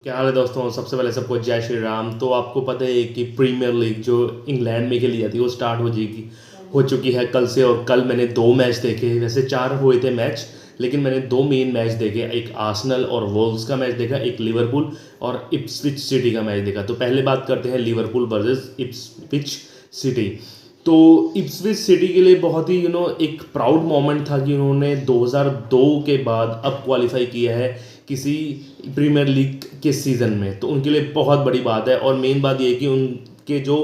क्या हाल है दोस्तों। सबसे पहले सबको जय श्री राम। तो आपको पता है कि प्रीमियर लीग जो इंग्लैंड में खेली जाती है वो स्टार्ट हो चुकी है कल से। और कल मैंने दो मैच देखे, वैसे चार हुए थे मैच, लेकिन मैंने दो मेन मैच देखे। एक आर्सेनल और वोल्व्स का मैच देखा, एक लिवरपूल और इप्सविच सिटी का मैच देखा। तो पहले बात करते हैं लिवरपूल वर्सेस इप्सविच सिटी। तो इप्सविच सिटी के लिए बहुत ही एक प्राउड मोमेंट था कि उन्होंने 2002 के बाद अब क्वालिफाई किया है किसी प्रीमियर लीग के सीज़न में। तो उनके लिए बहुत बड़ी बात है। और मेन बात ये है कि उनके जो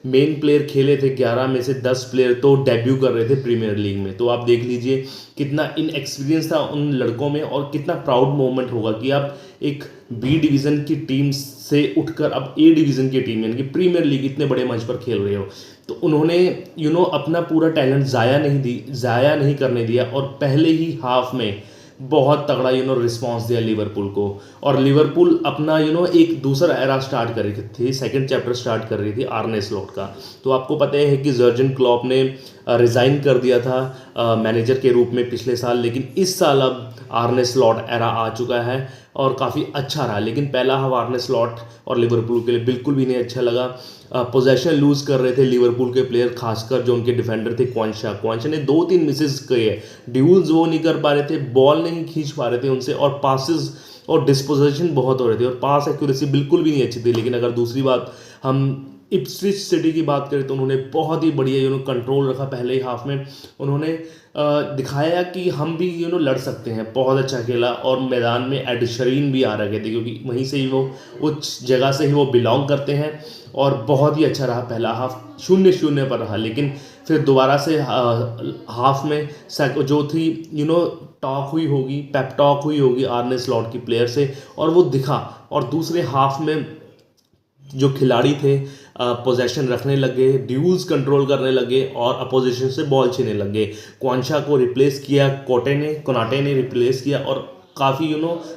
मेन प्लेयर खेले थे 11 में से 10 प्लेयर तो डेब्यू कर रहे थे प्रीमियर लीग में। तो आप देख लीजिए कितना इनएक्सपीरियंस था उन लड़कों में और कितना प्राउड मोमेंट होगा कि आप एक बी डिवीज़न की टीम से उठकर अब ए डिवीज़न की टीम यानी कि प्रीमियर लीग इतने बड़े मंच पर खेल रहे हो। तो उन्होंने अपना पूरा टैलेंट ज़ाया नहीं करने दिया और पहले ही हाफ में बहुत तगड़ा रिस्पांस दिया लिवरपूल को। और लिवरपूल अपना एक दूसरा एरा स्टार्ट कर रही थी, सेकंड चैप्टर स्टार्ट कर रही थी आर्ने स्लॉट का। तो आपको पता है कि जर्जन क्लॉप ने रिज़ाइन कर दिया था मैनेजर के रूप में पिछले साल, लेकिन इस साल अब आर्ने स्लॉट एरा आ चुका है और काफ़ी अच्छा रहा। लेकिन पहला हाफ आर्ने स्लॉट और लिवरपूल के लिए बिल्कुल भी नहीं अच्छा लगा। पोजेशन लूज कर रहे थे लिवरपूल के प्लेयर, खासकर जो उनके डिफेंडर थे क्वांशा ने दो तीन मिसेस किए, ड्यूल्स वो नहीं कर पा रहे थे, बॉल नहीं खींच पा रहे थे उनसे, और पासिस और डिस्पोजिशन बहुत हो रहे थे और पास एक्यूरेसी बिल्कुल भी नहीं अच्छी थी। लेकिन अगर दूसरी बात हम इप्सविच सिटी की बात करें तो उन्होंने बहुत ही बढ़िया कंट्रोल रखा पहले ही हाफ में। उन्होंने दिखाया कि हम भी लड़ सकते हैं, बहुत अच्छा खेला। और मैदान में एड शीरन भी आ रखे थे क्योंकि वहीं से ही वो उस जगह से ही वो बिलोंग करते हैं। और बहुत ही अच्छा रहा पहला हाफ, 0-0 पर रहा। लेकिन फिर दोबारा से हाफ में जो थी टॉक हुई होगी, पेप टॉक हुई होगी आर्ने स्लॉट की प्लेयर से, और वो दिखा। और दूसरे हाफ में जो खिलाड़ी थे पोजेशन रखने लगे, ड्यूल्स कंट्रोल करने लगे और अपोजिशन से बॉल छीनने लगे। क्वांशा को रिप्लेस किया कोनाटे ने रिप्लेस किया और काफ़ी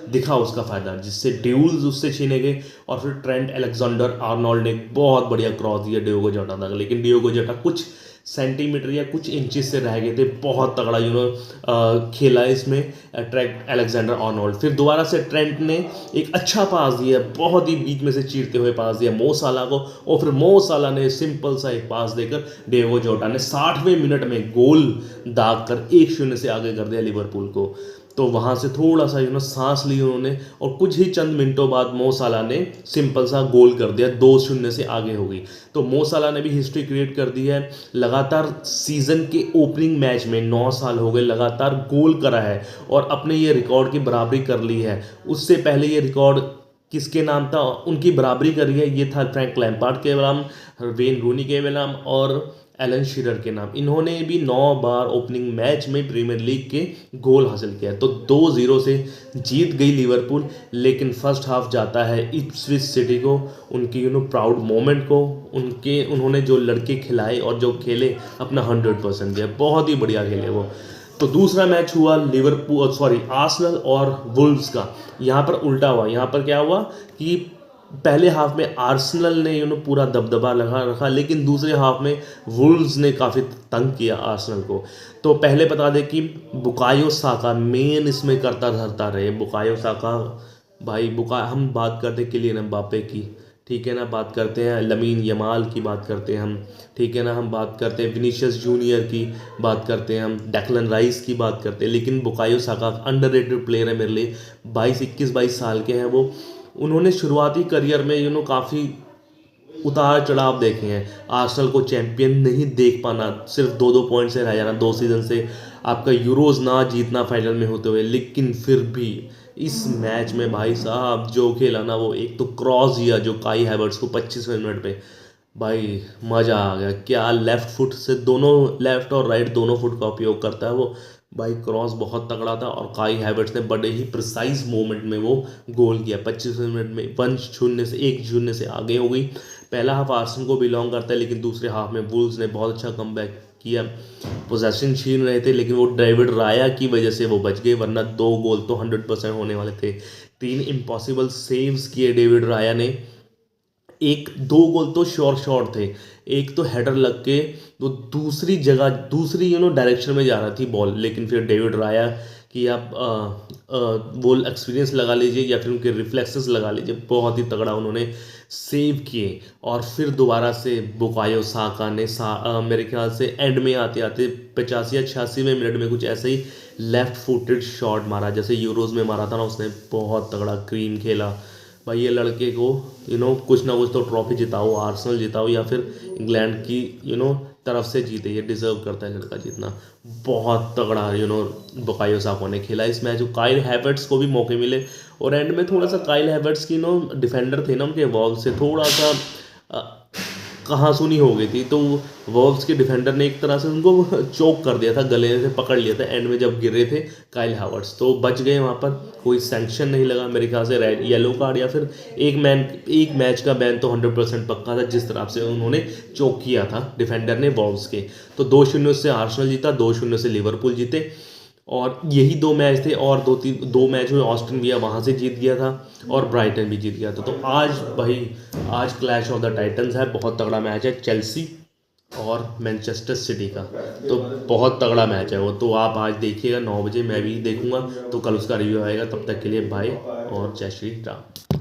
दिखा उसका फ़ायदा, जिससे ड्यूल्स उससे छीने गए। और फिर ट्रेंट अलेक्जेंडर आर्नोल्ड ने बहुत बढ़िया क्रॉस दिया डियोगो जोटा तक, लेकिन डियोगो जोटा कुछ सेंटीमीटर या कुछ इंचेस से रह गए थे। बहुत तगड़ा खेला इसमें ट्रेंट अलेक्जेंडर आर्नोल्ड। फिर दोबारा से ट्रेंट ने एक अच्छा पास दिया, बहुत ही बीच में से चीरते हुए पास दिया मो साला को, और फिर मो साला ने सिंपल सा एक पास देकर डियोगो जोटा ने 60वें मिनट में गोल दाग कर 1-0 से आगे कर दिया लिवरपूल को। तो वहाँ से थोड़ा सा सांस ली उन्होंने, और कुछ ही चंद मिनटों बाद मो साला ने सिंपल सा गोल कर दिया, 2-0 से आगे हो गई। तो मो साला ने भी हिस्ट्री क्रिएट कर दी है। लगातार सीजन के ओपनिंग मैच में 9 साल हो गए लगातार गोल करा है और अपने ये रिकॉर्ड की बराबरी कर ली है। उससे पहले ये रिकॉर्ड किसके नाम था, उनकी बराबरी करी है, ये था फ्रैंक लैम्पार्ड के नाम, वेन रूनी के नाम और एलन शीरर के नाम। इन्होंने भी 9 बार ओपनिंग मैच में प्रीमियर लीग के गोल हासिल किया। तो 2-0 से जीत गई लिवरपूल। लेकिन फर्स्ट हाफ जाता है इप्सविच सिटी को, उनकी प्राउड मोमेंट को, उन्होंने जो लड़के खिलाए और जो खेले अपना 100% दिया, बहुत ही बढ़िया खेले वो। तो दूसरा मैच हुआ आर्सेनल और वुल्व्स का। यहाँ पर उल्टा हुआ। यहाँ पर क्या हुआ कि पहले हाफ में आर्सेनल ने पूरा दबदबा लगा रखा, लेकिन दूसरे हाफ में वुल्व्स ने काफ़ी तंग किया आर्सेनल को। तो पहले बता दें कि बुकायो साका मेन इसमें करता धरता रहे। बुकायो साका भाई, हम बात करते हैं किलियन एम्बापे की, ठीक है ना, बात करते हैं लमीन यमाल की, बात करते हैं हम, ठीक है ना, हम बात करते हैं विनीशियस जूनियर की, बात करते हैं हम डेक्लन राइस की, बात करते हैं। लेकिन बुकायो साका अंडररेटेड प्लेयर है मेरे लिए। 22 साल के हैं वो। उन्होंने शुरुआती करियर में काफ़ी उतार चढ़ाव देखे हैं। आर्सेनल को चैंपियन नहीं देख पाना, सिर्फ 2-2 पॉइंट से रह जाना 2 सीजन से, आपका यूरोज ना जीतना फाइनल में होते हुए। लेकिन फिर भी इस मैच में भाई साहब जो खेला ना, वो एक तो क्रॉस दिया जो काई हैवर्ट्स को 25वें मिनट पे, भाई मज़ा आ गया। क्या लेफ्ट फुट से, दोनों लेफ्ट और राइट दोनों फुट का उपयोग करता है वो। भाई क्रॉस बहुत तगड़ा था और काई हैवर्ट्स ने बड़े ही प्रिसाइज मोमेंट में वो गोल किया। 25वें मिनट में 1-0 से आगे हो गई। पहला हाफ आर्सेनल को बिलोंग करता है, लेकिन दूसरे हाफ में वुल्व्स ने बहुत अच्छा कमबैक किया। पोजेशन छीन रहे थे लेकिन वो डेविड राया की वजह से वो बच गए, वरना 2 गोल तो 100% होने वाले थे। 3 इम्पॉसिबल सेव्स किए डेविड राया ने। एक 2 गोल तो श्योर शॉट थे, एक तो हेडर लग के तो दूसरी जगह, दूसरी डायरेक्शन में जा रही थी बॉल, लेकिन फिर डेविड राया कि आप वो एक्सपीरियंस लगा लीजिए या फिर उनके रिफ्लेक्सेस लगा लीजिए, बहुत ही तगड़ा उन्होंने सेव किए। और फिर दोबारा से बुकायो साका ने मेरे ख्याल से एंड में आते आते 85 या 86वें मिनट में कुछ ऐसे ही लेफ्ट फुटेड शॉट मारा, जैसे यूरोज में मारा था ना उसने, बहुत तगड़ा क्लीन खेला। भाई ये लड़के को कुछ ना कुछ तो ट्रॉफी जिताओ, आर्सेनल जिताओ या फिर इंग्लैंड की तरफ से जीते, ये डिजर्व करता है लड़का जीतना। बहुत तगड़ा बुकायो साका ने खेला इस मैच। काइल हैवर्ट्स को भी मौके मिले और एंड में थोड़ा सा काइल हैवर्ट्स की डिफेंडर थे ना उनके वॉल्व से थोड़ा सा कहासुनी हो गई थी, तो वॉल्व्स के डिफेंडर ने एक तरह से उनको चोक कर दिया था, गले से पकड़ लिया था एंड में जब गिर रहे थे काइल हैवर्ट्स, तो बच गए वहाँ पर। कोई सैंक्शन नहीं लगा मेरे ख्याल से, रेड येलो कार्ड या फिर एक मैच का बैन तो 100% पक्का था, जिस तरह से उन्होंने चोक किया था डिफेंडर ने वॉल्व्स के। तो 2-0 से आर्सेनल जीता, 2-0 से लिवरपूल जीते। और यही दो मैच थे, और दो मैच में ऑस्टन विला वहाँ से जीत गया था और ब्राइटन भी जीत गया था। तो आज भाई, आज क्लैश ऑफ द टाइटन्स है, बहुत तगड़ा मैच है चेल्सी और मैनचेस्टर सिटी का। तो बहुत तगड़ा मैच है वो, तो आप आज देखिएगा 9 बजे, मैं भी देखूंगा। तो कल उसका रिव्यू आएगा, तब तक के लिए बाय और जय श्री राम।